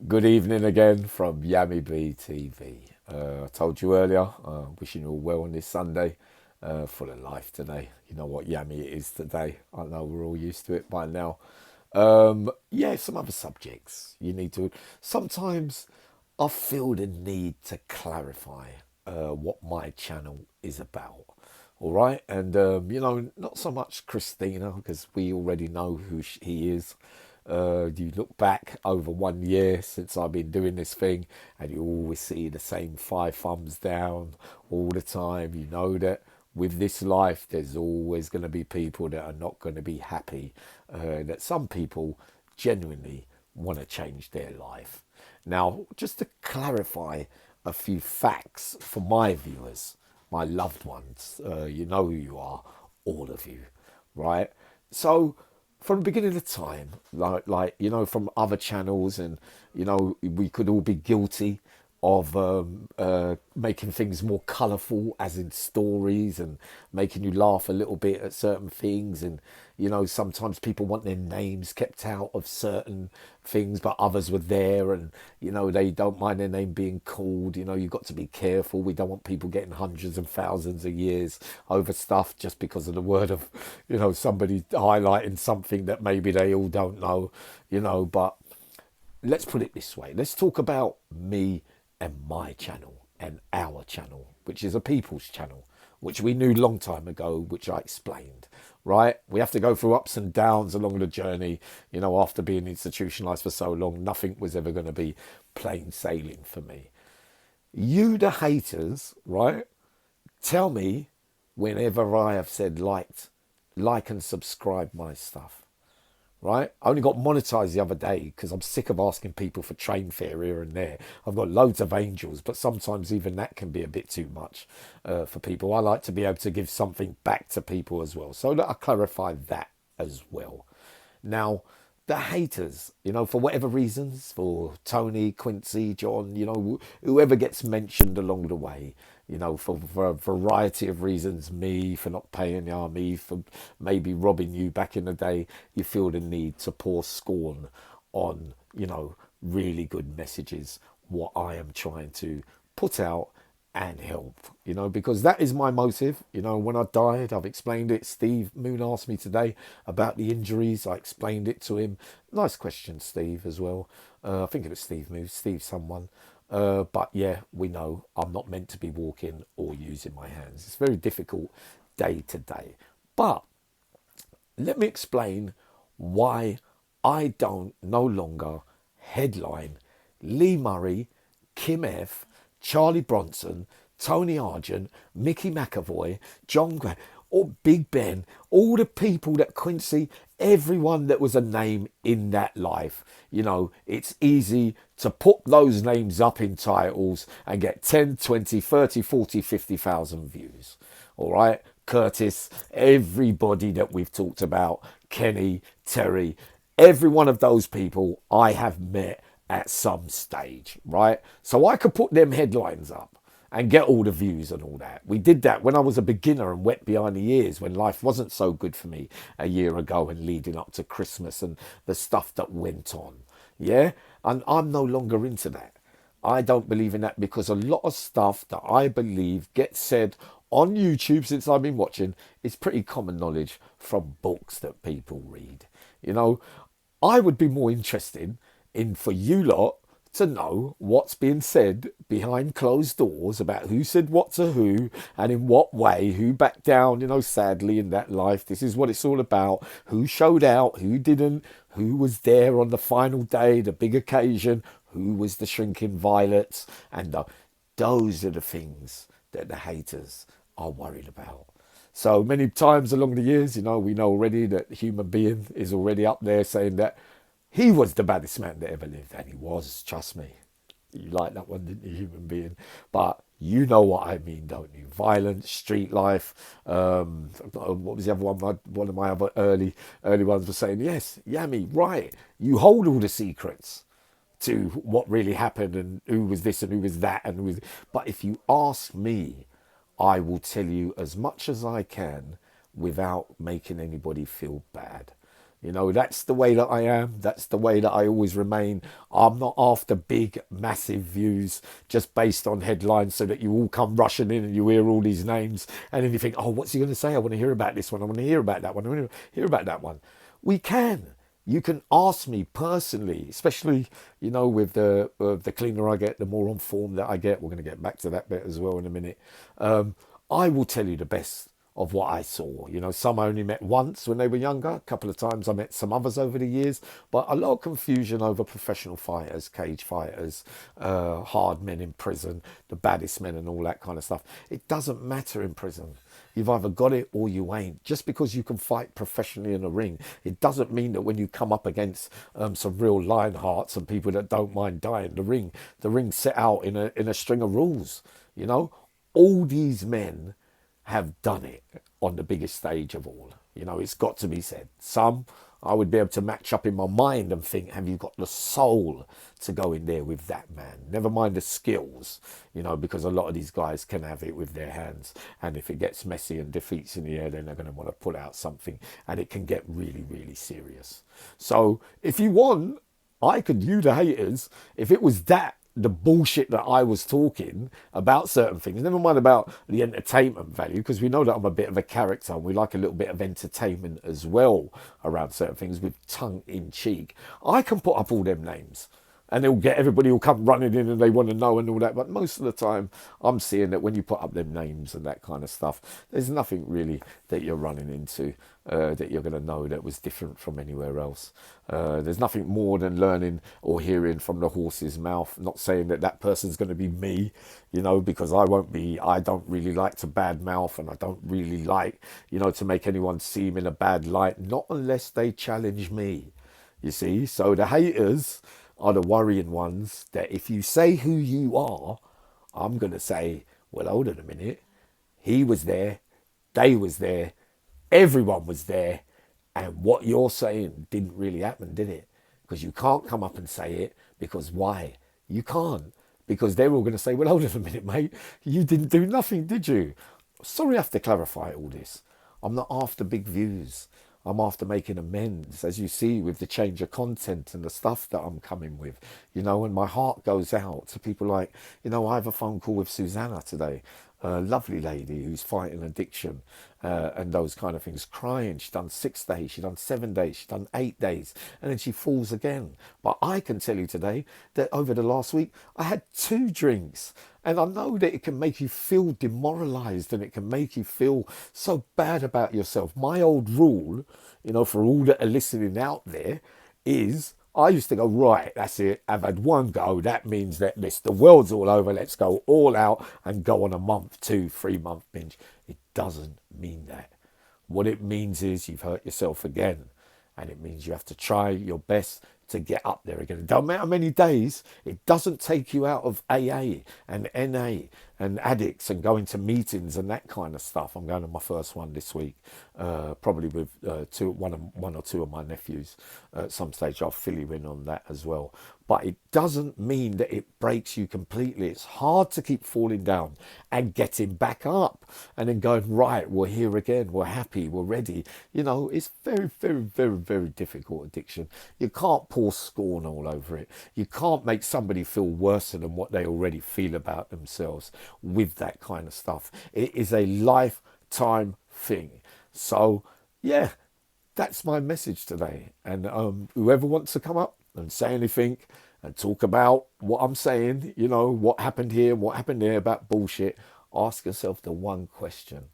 Good evening again from Yammybtv. I told you earlier, wishing you all well on this Sunday, full of life today. You know what Yammy it is today. I know we're all used to it by now. Yeah, some other subjects you need to. Sometimes I feel the need to clarify what my channel is about. All right, and not so much Christina because we already know who he is. You look back over 1 year since I've been doing this thing, and you always see the same five thumbs down all the time. You know that with this life, there's always going to be people that are not going to be happy. That some people genuinely want to change their life. Now, just to clarify a few facts for my viewers, my loved ones, you know who you are, all of you, right? So, from the beginning of time, from other channels, and we could all be guilty of making things more colourful, as in stories, and making you laugh a little bit at certain things. And sometimes people want their names kept out of certain things, but others were there, and they don't mind their name being called. You've got to be careful. We don't want people getting hundreds and thousands of years over stuff just because of the word of somebody highlighting something that maybe they all don't know. But let's put it this way. Let's talk about me and my channel and our channel, which is a people's channel, which we knew long time ago, which I explained, right? We have to go through ups and downs along the journey. After being institutionalized for so long, nothing was ever going to be plain sailing for me. You, the haters, right? Tell me whenever I have said like and subscribe my stuff, right? I only got monetized the other day because I'm sick of asking people for train fare here and there. I've got loads of angels, but sometimes even that can be a bit too much for people. I like to be able to give something back to people as well. So that I clarify that as well. Now, the haters, for whatever reasons, for Tony, Quincy, John, whoever gets mentioned along the way, for a variety of reasons, me for not paying you, me for maybe robbing you back in the day, you feel the need to pour scorn on, really good messages, what I am trying to put out and help, because that is my motive. When I died, I've explained it. Steve Moon asked me today about the injuries. I explained it to him. Nice question, Steve, as well. I think it was Steve Moon, Steve someone. But yeah, we know I'm not meant to be walking or using my hands. It's very difficult day to day. But let me explain why I don't no longer headline Lee Murray, Kim F, Charlie Bronson, Tony Argent, Mickey McAvoy, John Grant, or Big Ben, all the people that Quincy, everyone that was a name in that life. It's easy to put those names up in titles and get 10, 20, 30, 40, 50,000 views. All right. Curtis, everybody that we've talked about, Kenny, Terry, every one of those people I have met at some stage, right? So I could put them headlines up and get all the views and all that. We did that when I was a beginner and wet behind the ears, when life wasn't so good for me a year ago and leading up to Christmas and the stuff that went on. Yeah? And I'm no longer into that. I don't believe in that because a lot of stuff that I believe gets said on YouTube since I've been watching is pretty common knowledge from books that people read. I would be more interested in for you lot to know what's being said behind closed doors about who said what to who and in what way, who backed down, sadly in that life. This is what it's all about. Who showed out, who didn't, who was there on the final day, the big occasion, who was the shrinking violets. And those are the things that the haters are worried about. So many times along the years, we know already that the human being is already up there saying that he was the baddest man that ever lived. And he was, trust me. You like that one, didn't you, human being? But you know what I mean, don't you? Violence, street life. What was the other one? One of my other early ones was saying, yes, Yammy, right. You hold all the secrets to what really happened and who was this and who was that. But if you ask me, I will tell you as much as I can without making anybody feel bad. You know, that's the way that I am. That's the way that I always remain. I'm not after big, massive views just based on headlines so that you all come rushing in and you hear all these names. And then you think, oh, what's he going to say? I want to hear about this one. I want to hear about that one. I want to hear about that one. We can. You can ask me personally, especially, you know, with the cleaner I get, the more on form that I get. We're going to get back to that bit as well in a minute. I will tell you the best of what I saw. You know, some I only met once when they were younger. A couple of times I met some others over the years, but a lot of confusion over professional fighters, cage fighters, hard men in prison, the baddest men and all that kind of stuff. It doesn't matter in prison. You've either got it or you ain't. Just because you can fight professionally in a ring, it doesn't mean that when you come up against some real lionhearts and people that don't mind dying, the ring's set out in a string of rules. You know, all these men have done it on the biggest stage of all. You know, it's got to be said. Some I would be able to match up in my mind and think, have you got the soul to go in there with that man? Never mind the skills, you know, because a lot of these guys can have it with their hands. And if it gets messy and defeats in the air, then they're going to want to pull out something and it can get really, really serious. So if you want, you the haters, if it was that, the bullshit that I was talking about certain things, never mind about the entertainment value, because we know that I'm a bit of a character and we like a little bit of entertainment as well around certain things with tongue in cheek. I can put up all them names and everybody will come running in and they want to know and all that. But most of the time I'm seeing that when you put up them names and that kind of stuff, there's nothing really that you're running into that you're going to know that was different from anywhere else. There's nothing more than learning or hearing from the horse's mouth. Not saying that that person's going to be me, you know, because I don't really like to bad mouth and I don't really like, you know, to make anyone seem in a bad light, not unless they challenge me, you see. So the haters are the worrying ones that if you say who you are, I'm going to say, well, hold on a minute. He was there. They was there. Everyone was there. And what you're saying didn't really happen, did it? Because you can't come up and say it. Because why? You can't. Because they're all going to say, well, hold on a minute, mate. You didn't do nothing, did you? Sorry I have to clarify all this. I'm not after big views. I'm after making amends, as you see, with the change of content and the stuff that I'm coming with, you know, and my heart goes out to people like, you know, I have a phone call with Susanna today, a lovely lady who's fighting addiction and those kind of things, crying. She's done 6 days, she's done 7 days, she's done 8 days, and then she falls again. But I can tell you today that over the last week, I had 2 drinks. And I know that it can make you feel demoralized and it can make you feel so bad about yourself. My old rule, you know, for all that are listening out there, is I used to go, right, that's it. I've had one go. That means that the world's all over. Let's go all out and go on a month, 2, 3 month binge. It doesn't mean that. What it means is you've hurt yourself again. And it means you have to try your best to get up there again. It don't matter how many days. It doesn't take you out of AA and NA and addicts and going to meetings and that kind of stuff. I'm going to my first one this week, probably with one or two of my nephews. At some stage I'll fill you in on that as well. But it doesn't mean that it breaks you completely. It's hard to keep falling down and getting back up and then going, right, we're here again, we're happy, we're ready. You know, it's very, very, very, very difficult addiction. You can't pour scorn all over it. You can't make somebody feel worse than what they already feel about themselves with that kind of stuff. It is a lifetime thing. So, yeah, that's my message today. And whoever wants to come up and say anything and talk about what I'm saying, you know, what happened here, what happened there about bullshit, ask yourself the one question.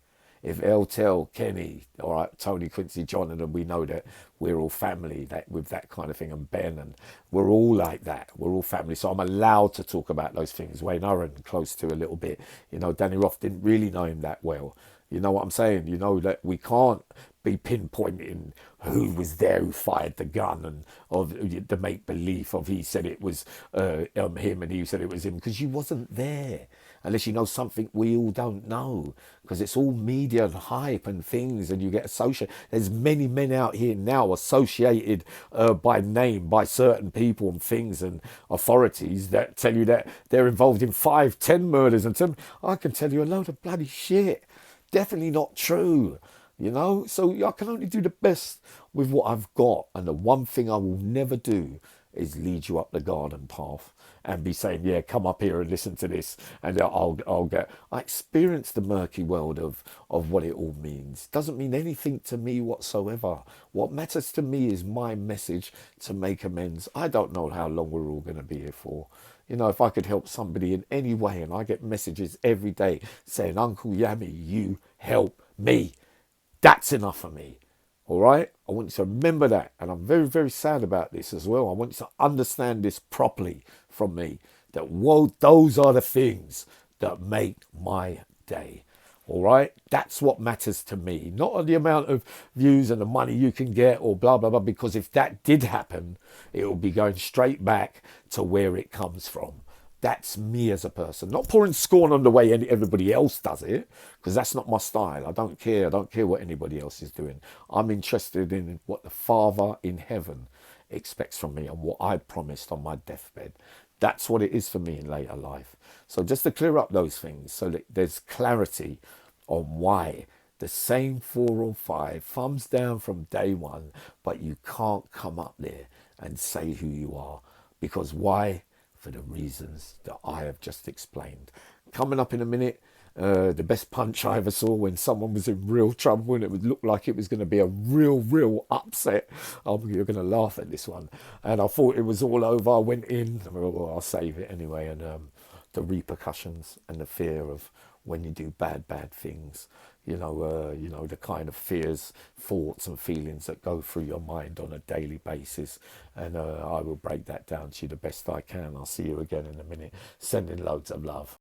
If they'll tell Kenny, all right, Tony, Quincy, John, and we know that we're all family that with that kind of thing, and Ben, and we're all like that. We're all family. So I'm allowed to talk about those things. Wayne Urran, close to a little bit. You know, Danny Roth didn't really know him that well. You know what I'm saying? You know that we can't be pinpointing who was there who fired the gun and of the make believe of he said it was him and he said it was him, because you wasn't there. Unless you know something we all don't know, because it's all media and hype and things, and you get associated. There's many men out here now associated by name by certain people and things and authorities that tell you that they're involved in 5, 10 murders, and I can tell you a load of bloody shit. Definitely not true. you know. So I can only do the best with what I've got, and the one thing I will never do is lead you up the garden path and be saying, yeah, come up here and listen to this, and I'll get. I experience the murky world of what it all means. Doesn't mean anything to me whatsoever. What matters to me is my message to make amends. I don't know how long we're all going to be here for. You know, if I could help somebody in any way, and I get messages every day saying, Uncle Yammy, you help me, that's enough for me. All right? I want you to remember that. And I'm very, very sad about this as well. I want you to understand this properly from me. That, whoa, those are the things that make my day. All right? That's what matters to me. Not the amount of views and the money you can get or blah, blah, blah. Because if that did happen, it will be going straight back to where it comes from. That's me as a person. Not pouring scorn on the way everybody else does it, because that's not my style. I don't care. I don't care what anybody else is doing. I'm interested in what the Father in heaven expects from me and what I promised on my deathbed. That's what it is for me in later life. So just to clear up those things so that there's clarity on why the same 4 or 5 thumbs down from day one, but you can't come up there and say who you are. Because why? For the reasons that I have just explained. Coming up in a minute, the best punch I ever saw when someone was in real trouble and it would look like it was going to be a real upset. You're going to laugh at this one. And I thought it was all over. I went in, well, I'll save it anyway. And the repercussions and the fear of when you do bad things, you know, the kind of fears, thoughts and feelings that go through your mind on a daily basis. And I will break that down to you the best I can. I'll see you again in a minute. Sending loads of love.